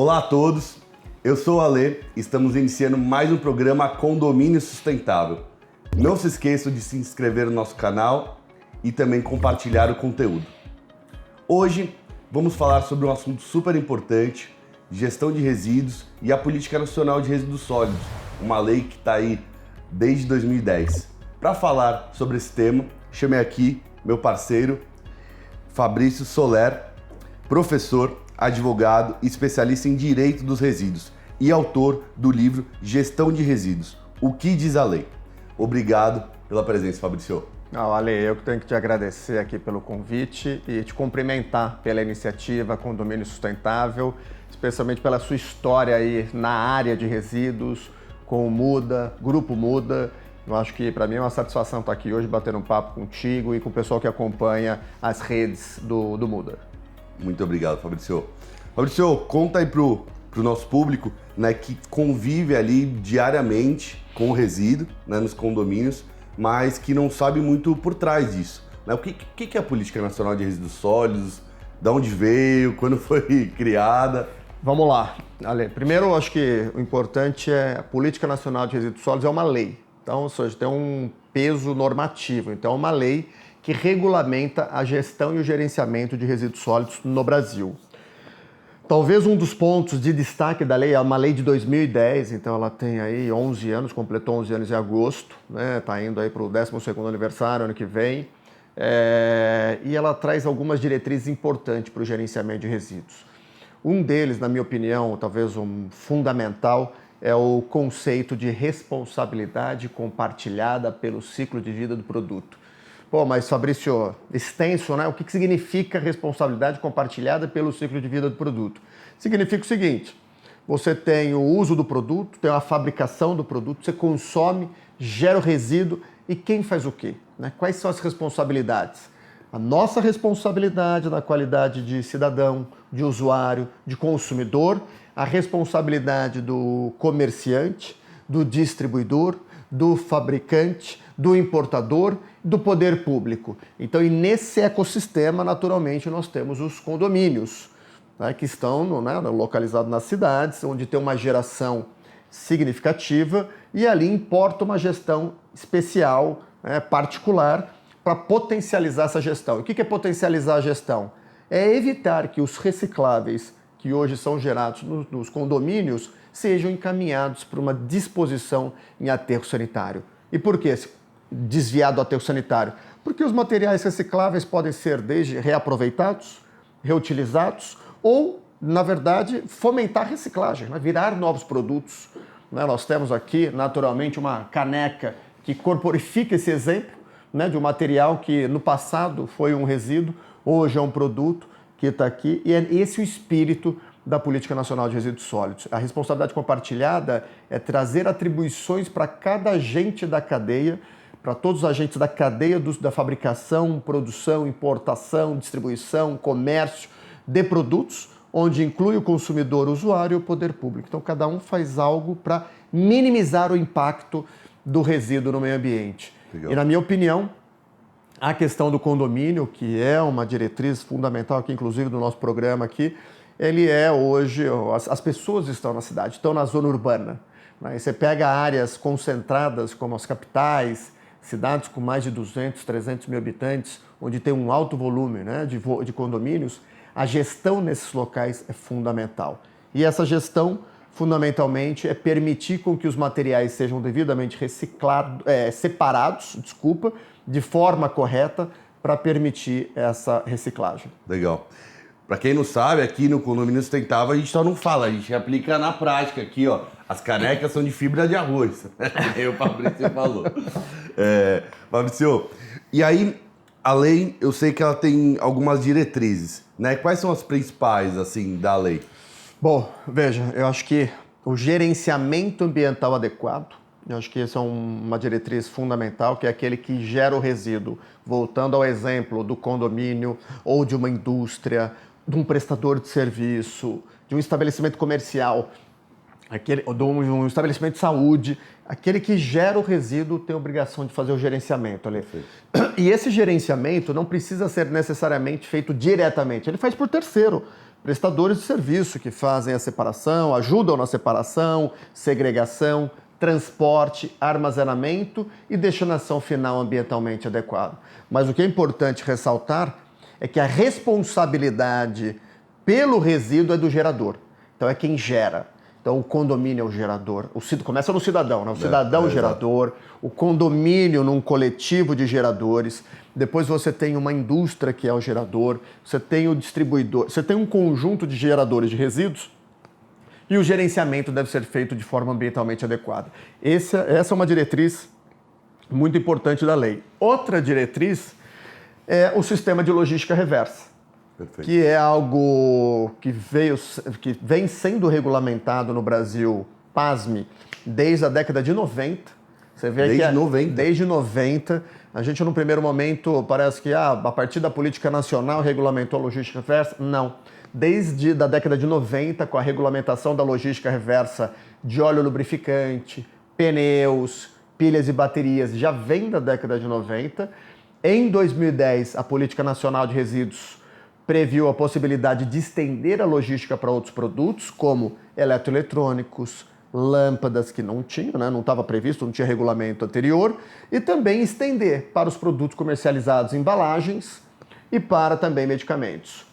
Olá a todos, eu sou o Alê, estamos iniciando mais um programa Condomínio Sustentável. Não se esqueçam de se inscrever no nosso canal e também compartilhar o conteúdo. Hoje vamos falar sobre um assunto super importante, gestão de resíduos e a Política Nacional de Resíduos Sólidos, uma lei que está aí desde 2010. Para falar sobre esse tema, chamei aqui meu parceiro Fabrício Soler, professor, advogado e especialista em direito dos resíduos e autor do livro Gestão de Resíduos, o que diz a lei. Obrigado pela presença, Fabrício. Ale, eu que tenho que te agradecer aqui pelo convite e te cumprimentar pela iniciativa Condomínio Sustentável, especialmente pela sua história aí na área de resíduos, com o Muda, Grupo Muda. Eu acho que para mim é uma satisfação estar aqui hoje batendo um papo contigo e com o pessoal que acompanha as redes do Muda. Muito obrigado, Fabrício. Fabrício, conta aí pro nosso público, né, que convive ali diariamente com o resíduo, né, nos condomínios, mas que não sabe muito por trás disso, né? O que é a Política Nacional de Resíduos Sólidos? De onde veio? Quando foi criada? Vamos lá, Ale. Primeiro, eu acho que o importante é a Política Nacional de Resíduos Sólidos é uma lei. Então, ou seja, tem um peso normativo. Então, é uma lei que regulamenta a gestão e o gerenciamento de resíduos sólidos no Brasil. Talvez um dos pontos de destaque da lei é uma lei de 2010, então ela tem aí 11 anos, completou 11 anos em agosto, né? Tá indo aí para o 12º aniversário ano que vem, e ela traz algumas diretrizes importantes para o gerenciamento de resíduos. Um deles, na minha opinião, talvez um fundamental, é o conceito de responsabilidade compartilhada pelo ciclo de vida do produto. Pô, mas Fabrício, extenso, né? O que significa responsabilidade compartilhada pelo ciclo de vida do produto? Significa o seguinte, você tem o uso do produto, tem a fabricação do produto, você consome, gera o resíduo e quem faz o quê? Né? Quais são as responsabilidades? A nossa responsabilidade na qualidade de cidadão, de usuário, de consumidor, a responsabilidade do comerciante, do distribuidor, do fabricante, do importador, do poder público. Então, e nesse ecossistema, naturalmente, nós temos os condomínios, né, que estão localizados nas cidades, onde tem uma geração significativa e ali importa uma gestão especial, particular, para potencializar essa gestão. E o que é potencializar a gestão? É evitar que os recicláveis que hoje são gerados nos condomínios sejam encaminhados para uma disposição em aterro sanitário. E por que desviado do aterro sanitário? Porque os materiais recicláveis podem ser desde reaproveitados, reutilizados ou, na verdade, fomentar a reciclagem, né? Virar novos produtos. Né? Nós temos aqui, naturalmente, uma caneca que corporifica esse exemplo, né, de um material que no passado foi um resíduo, hoje é um produto que está aqui, e é esse o espírito da Política Nacional de Resíduos Sólidos. A responsabilidade compartilhada é trazer atribuições para cada agente da cadeia, para todos os agentes da cadeia da fabricação, produção, importação, distribuição, comércio de produtos, onde inclui o consumidor, o usuário e o poder público. Então, cada um faz algo para minimizar o impacto do resíduo no meio ambiente. Legal. E, na minha opinião, a questão do condomínio, que é uma diretriz fundamental aqui, inclusive, do nosso programa aqui, ele é hoje, as pessoas estão na cidade, estão na zona urbana. Né? E você pega áreas concentradas como as capitais, cidades com mais de 200, 300 mil habitantes, onde tem um alto volume, né, de condomínios, a gestão nesses locais é fundamental. E essa gestão, fundamentalmente, é permitir com que os materiais sejam devidamente separados, de forma correta, para permitir essa reciclagem. Legal. Para quem não sabe, aqui no Condomínio Sustentável a gente só não fala, a gente aplica na prática aqui, ó. As canecas são de fibra de arroz, o Fabrício falou. Fabrício, e aí a lei, eu sei que ela tem algumas diretrizes, né? Quais são as principais, assim, da lei? Bom, veja, eu acho que o gerenciamento ambiental adequado, eu acho que essa é uma diretriz fundamental, que é aquele que gera o resíduo. Voltando ao exemplo do condomínio ou de uma indústria, de um prestador de serviço, de um estabelecimento comercial, de um estabelecimento de saúde, aquele que gera o resíduo tem a obrigação de fazer o gerenciamento ali. E esse gerenciamento não precisa ser necessariamente feito diretamente, ele faz por terceiro. prestadores de serviço que fazem a separação, ajudam na separação, segregação, transporte, armazenamento e destinação final ambientalmente adequada. Mas o que é importante ressaltar é que a responsabilidade pelo resíduo é do gerador. Então é quem gera. Então o condomínio é o gerador. Começa no cidadão, né? O cidadão é o gerador, o condomínio num coletivo de geradores. Depois você tem uma indústria que é o gerador, você tem o distribuidor, você tem um conjunto de geradores de resíduos e o gerenciamento deve ser feito de forma ambientalmente adequada. Essa é uma diretriz muito importante da lei. Outra diretriz é o sistema de logística reversa. Perfeito. Que é algo que vem sendo regulamentado no Brasil, pasme, desde a década de 90. Você vê desde que 90? Desde 90. A gente, no primeiro momento, parece que a partir da política nacional regulamentou a logística reversa. Não. Desde a década de 90, com a regulamentação da logística reversa de óleo lubrificante, pneus, pilhas e baterias, já vem da década de 90. Em 2010, a Política Nacional de Resíduos previu a possibilidade de estender a logística para outros produtos, como eletroeletrônicos, lâmpadas, que não tinha, né? Não estava previsto, não tinha regulamento anterior, e também estender para os produtos comercializados em embalagens e para também medicamentos.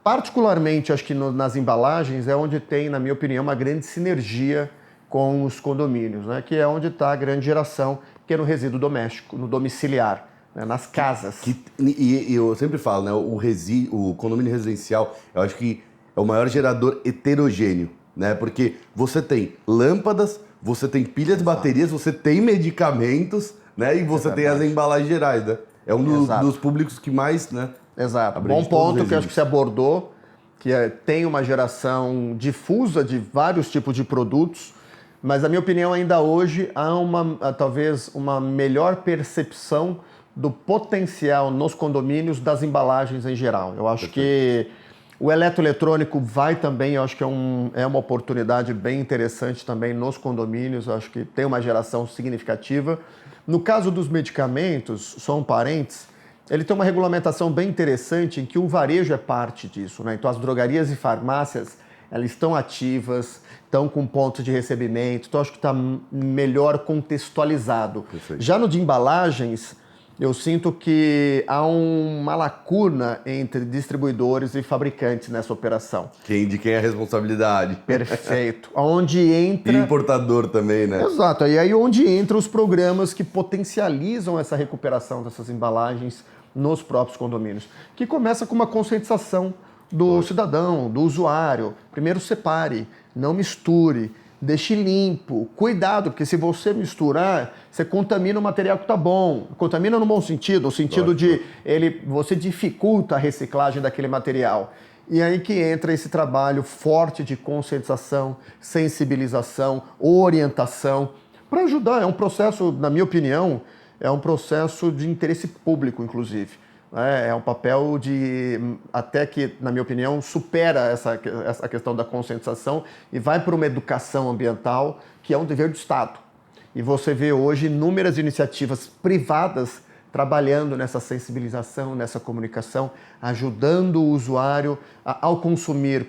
Particularmente, acho que nas embalagens é onde tem, na minha opinião, uma grande sinergia com os condomínios, né? Que é onde está a grande geração, que é no resíduo doméstico, no domiciliar, né? Nas casas. E eu sempre falo, né? O condomínio residencial, eu acho que é o maior gerador heterogêneo, né? Porque você tem lâmpadas, você tem pilhas de baterias, você tem medicamentos, né? E você tem as embalagens gerais, né? É um dos públicos que mais, né? Exato. Bom ponto que eu acho que você abordou, que tem uma geração difusa de vários tipos de produtos, mas, na minha opinião, ainda hoje há talvez uma melhor percepção do potencial nos condomínios das embalagens em geral. Eu acho que o eletroeletrônico vai também, eu acho que é uma oportunidade bem interessante também nos condomínios, eu acho que tem uma geração significativa. No caso dos medicamentos, só um parênteses, ele tem uma regulamentação bem interessante em que o varejo é parte disso, né? Então as drogarias e farmácias, elas estão ativas, estão com pontos de recebimento, então acho que está melhor contextualizado. Perfeito. Já no de embalagens, eu sinto que há uma lacuna entre distribuidores e fabricantes nessa operação. De quem é a responsabilidade. Perfeito. Onde entra... E importador também, né? Exato. E aí onde entram os programas que potencializam essa recuperação dessas embalagens nos próprios condomínios. Que começa com uma conscientização do cidadão, do usuário. Primeiro separe, não misture, deixe limpo, cuidado, porque se você misturar, você contamina o material que está bom. Contamina no bom sentido, no sentido de você dificulta a reciclagem daquele material. E aí que entra esse trabalho forte de conscientização, sensibilização, orientação, para ajudar. É um processo, na minha opinião, é um processo de interesse público, inclusive. É um papel até que, na minha opinião, supera essa questão da conscientização e vai para uma educação ambiental que é um dever do Estado. E você vê hoje inúmeras iniciativas privadas trabalhando nessa sensibilização, nessa comunicação, ajudando o usuário ao consumir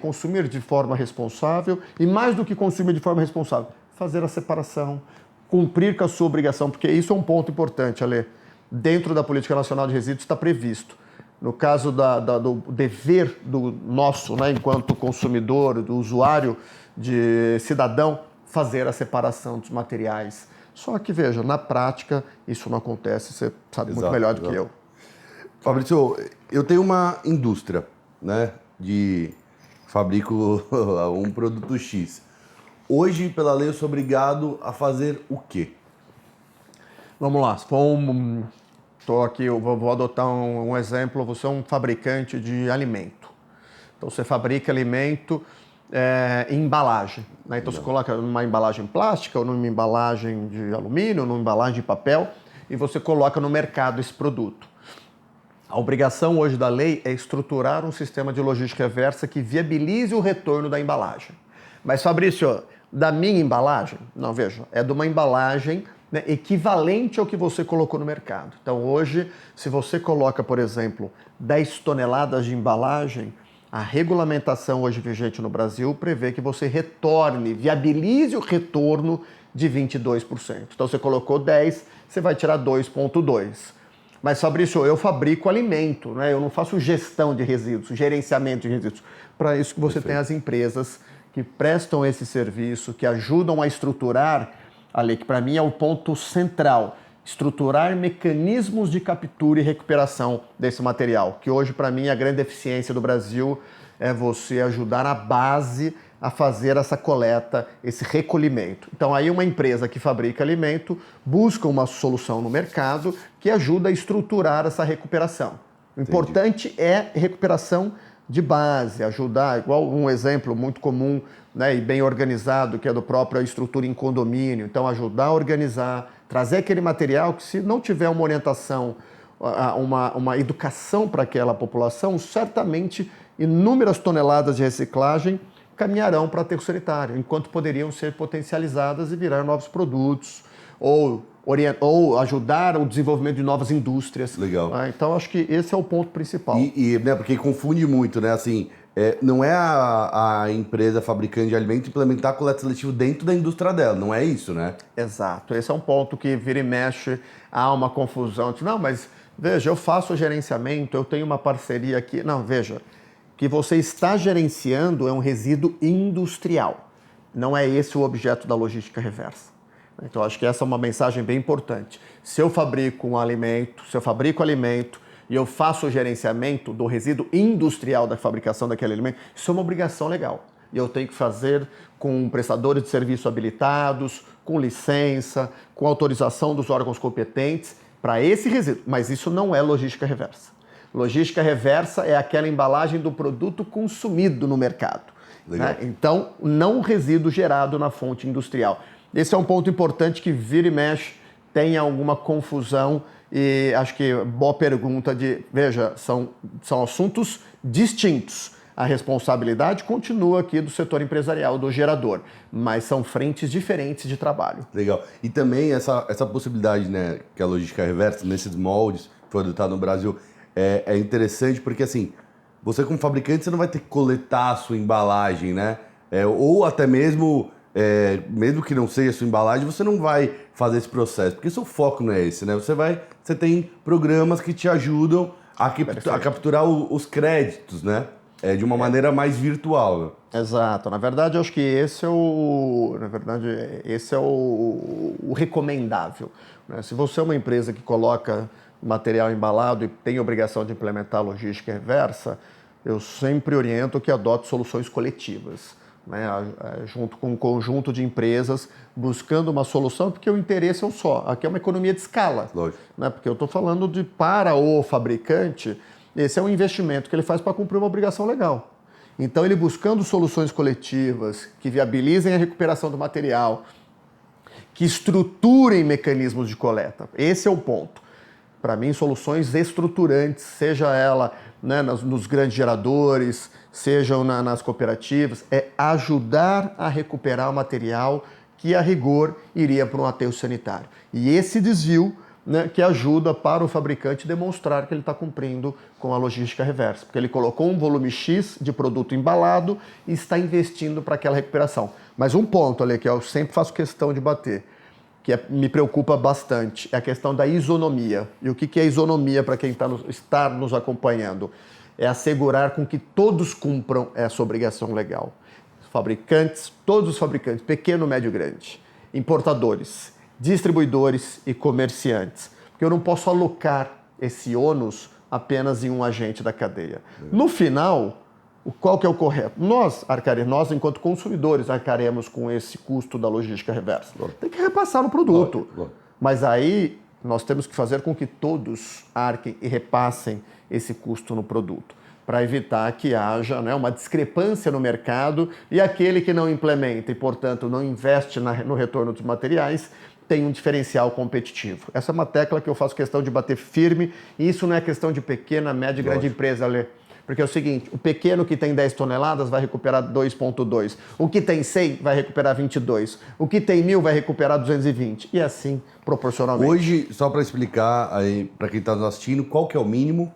de forma responsável e, mais do que consumir de forma responsável, fazer a separação, cumprir com a sua obrigação, porque isso é um ponto importante, Ale. Dentro da Política Nacional de Resíduos está previsto. No caso do dever do nosso, né, enquanto consumidor, do usuário, de cidadão, fazer a separação dos materiais. Só que, veja, na prática, isso não acontece, você sabe muito melhor do que eu. Fabrício, eu tenho uma indústria, né, fabrico um produto X. Hoje, pela lei, eu sou obrigado a fazer o quê? Vamos lá, estou aqui, eu vou adotar um exemplo, você é um fabricante de alimento. Então você fabrica alimento em embalagem, né? Então você coloca numa embalagem plástica, ou numa embalagem de alumínio, ou numa embalagem de papel, e você coloca no mercado esse produto. A obrigação hoje da lei é estruturar um sistema de logística reversa que viabilize o retorno da embalagem. Mas, Fabrício, da minha embalagem? Não, veja, é de uma embalagem, né, equivalente ao que você colocou no mercado. Então hoje, se você coloca, por exemplo, 10 toneladas de embalagem, A regulamentação hoje vigente no Brasil prevê que você retorne, viabilize o retorno de 22%. Então você colocou 10, você vai tirar 2,2. Mas, Fabrício, eu fabrico alimento, né? Eu não faço gestão de resíduos, gerenciamento de resíduos. Para isso que você tem as empresas que prestam esse serviço, que ajudam a estruturar, ali, que para mim é o ponto central, estruturar mecanismos de captura e recuperação desse material, que hoje para mim a grande deficiência do Brasil é você ajudar a base a fazer essa coleta, esse recolhimento. Então aí uma empresa que fabrica alimento busca uma solução no mercado que ajuda a estruturar essa recuperação. O importante é recuperação de base, ajudar, igual um exemplo muito comum, né, e bem organizado, que é do próprio estrutura em condomínio. Então ajudar a organizar, trazer aquele material que, se não tiver uma orientação, uma educação para aquela população, certamente inúmeras toneladas de reciclagem caminharão para aterro sanitário, enquanto poderiam ser potencializadas e virar novos produtos, ou ajudar o desenvolvimento de novas indústrias. Legal. Então, acho que esse é o ponto principal. Né, porque confunde muito, né? Assim, não é a empresa fabricante de alimento implementar coleta seletiva dentro da indústria dela, não é isso, né? Exato. Esse é um ponto que vira e mexe, há uma confusão. Não, mas veja, eu faço o gerenciamento, eu tenho uma parceria aqui. Não, veja, que você está gerenciando é um resíduo industrial. Não é esse o objeto da logística reversa. Então, acho que essa é uma mensagem bem importante. Se eu fabrico alimento e eu faço o gerenciamento do resíduo industrial da fabricação daquele alimento, isso é uma obrigação legal. E eu tenho que fazer com prestadores de serviço habilitados, com licença, com autorização dos órgãos competentes para esse resíduo. Mas isso não é logística reversa. Logística reversa é aquela embalagem do produto consumido no mercado. Né? Então, não o resíduo gerado na fonte industrial. Esse é um ponto importante que vira e mexe, tem alguma confusão e acho que boa pergunta veja, são assuntos distintos. A responsabilidade continua aqui do setor empresarial, do gerador, mas são frentes diferentes de trabalho. Legal. E também essa possibilidade, né, que a logística reversa, nesses moldes, foi adotado no Brasil, é interessante porque, assim, você como fabricante, você não vai ter que coletar a sua embalagem, né? Ou até mesmo que não seja a sua embalagem, você não vai fazer esse processo, porque o seu foco não é esse, né? Você tem programas que te ajudam a capturar os créditos, né? De uma maneira mais virtual. Né? Exato. Na verdade, eu acho que esse é o recomendável. Né? Se você é uma empresa que coloca material embalado e tem obrigação de implementar a logística reversa, eu sempre oriento que adote soluções coletivas. Né, junto com um conjunto de empresas buscando uma solução, porque o interesse é um só. Aqui é uma economia de escala. Né, porque eu estou falando para o fabricante, esse é um investimento que ele faz para cumprir uma obrigação legal. Então, ele buscando soluções coletivas que viabilizem a recuperação do material, que estruturem mecanismos de coleta. Esse é o ponto. Para mim, soluções estruturantes, seja ela, né, nos grandes geradores, sejam nas cooperativas, é ajudar a recuperar o material que, a rigor, iria para um aterro sanitário. E esse desvio, né, que ajuda para o fabricante demonstrar que ele está cumprindo com a logística reversa, porque ele colocou um volume X de produto embalado e está investindo para aquela recuperação. Mas um ponto ali que eu sempre faço questão de bater, que me preocupa bastante, é a questão da isonomia. E o que é isonomia para quem está nos acompanhando? É assegurar com que todos cumpram essa obrigação legal. Fabricantes, todos os fabricantes, pequeno, médio, grande, importadores, distribuidores e comerciantes. Porque eu não posso alocar esse ônus apenas em um agente da cadeia. No final, qual que é o correto? Nós, enquanto consumidores, arcaremos com esse custo da logística reversa. Tem que repassar no produto. Mas aí nós temos que fazer com que todos arquem e repassem esse custo no produto, para evitar que haja, né, uma discrepância no mercado e aquele que não implementa e, portanto, não investe no retorno dos materiais tem um diferencial competitivo. Essa é uma tecla que eu faço questão de bater firme, e isso não é questão de pequena, média e grande empresa, Alê. Porque é o seguinte, o pequeno que tem 10 toneladas vai recuperar 2,2. O que tem 100 vai recuperar 22. O que tem 1.000 vai recuperar 220. E assim, proporcionalmente. Hoje, só para explicar aí para quem está nos assistindo, qual que é o mínimo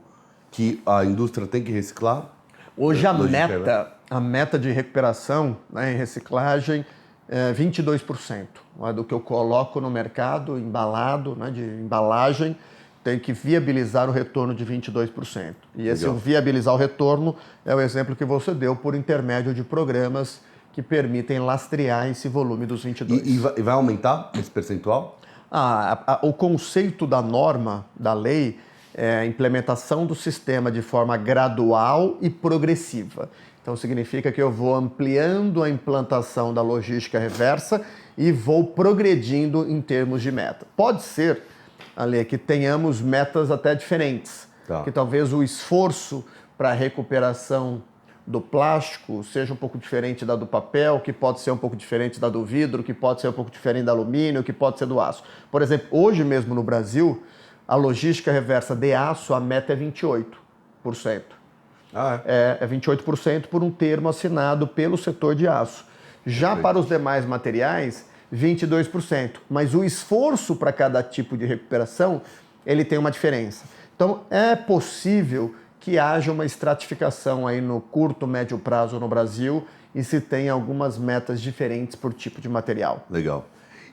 que a indústria tem que reciclar? Hoje a meta de recuperação, né, em reciclagem é 22%. Né, do que eu coloco no mercado, embalado, né, de embalagem, tem que viabilizar o retorno de 22%. E esse viabilizar o retorno é o exemplo que você deu por intermédio de programas que permitem lastrear esse volume dos 22%. E vai aumentar esse percentual? O conceito da norma, da lei, é a implementação do sistema de forma gradual e progressiva. Então significa que eu vou ampliando a implantação da logística reversa e vou progredindo em termos de meta. Pode ser, Ale, que tenhamos metas até diferentes, que talvez o esforço para a recuperação do plástico seja um pouco diferente da do papel, que pode ser um pouco diferente da do vidro, que pode ser um pouco diferente do alumínio, que pode ser do aço. Por exemplo, hoje mesmo no Brasil, a logística reversa de aço, a meta é 28%. É 28% por um termo assinado pelo setor de aço. Já para os demais materiais, 22%. Mas o esforço para cada tipo de recuperação, ele tem uma diferença. Então, é possível que haja uma estratificação aí no curto, médio prazo no Brasil e se tem algumas metas diferentes por tipo de material. Legal.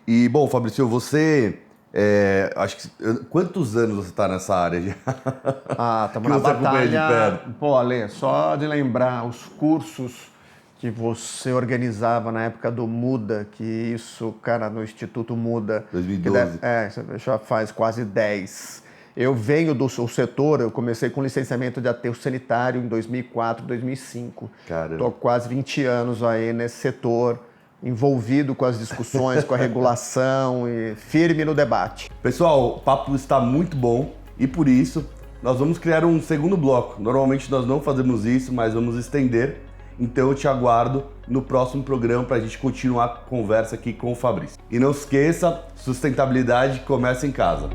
E, bom, Fabrício, você... acho que quantos anos você está nessa área já? Estamos na batalha. Pô, Ale, só de lembrar os cursos que você organizava na época do Muda, que isso, cara, no Instituto Muda. 2012. Já faz quase 10. Eu venho do setor, eu comecei com licenciamento de aterro sanitário em 2004, 2005. Caramba. Estou quase 20 anos aí nesse setor, envolvido com as discussões, com a regulação e firme no debate. Pessoal, o papo está muito bom e por isso nós vamos criar um segundo bloco. Normalmente nós não fazemos isso, mas vamos estender. Então eu te aguardo no próximo programa para a gente continuar a conversa aqui com o Fabrício. E não se esqueça, sustentabilidade começa em casa.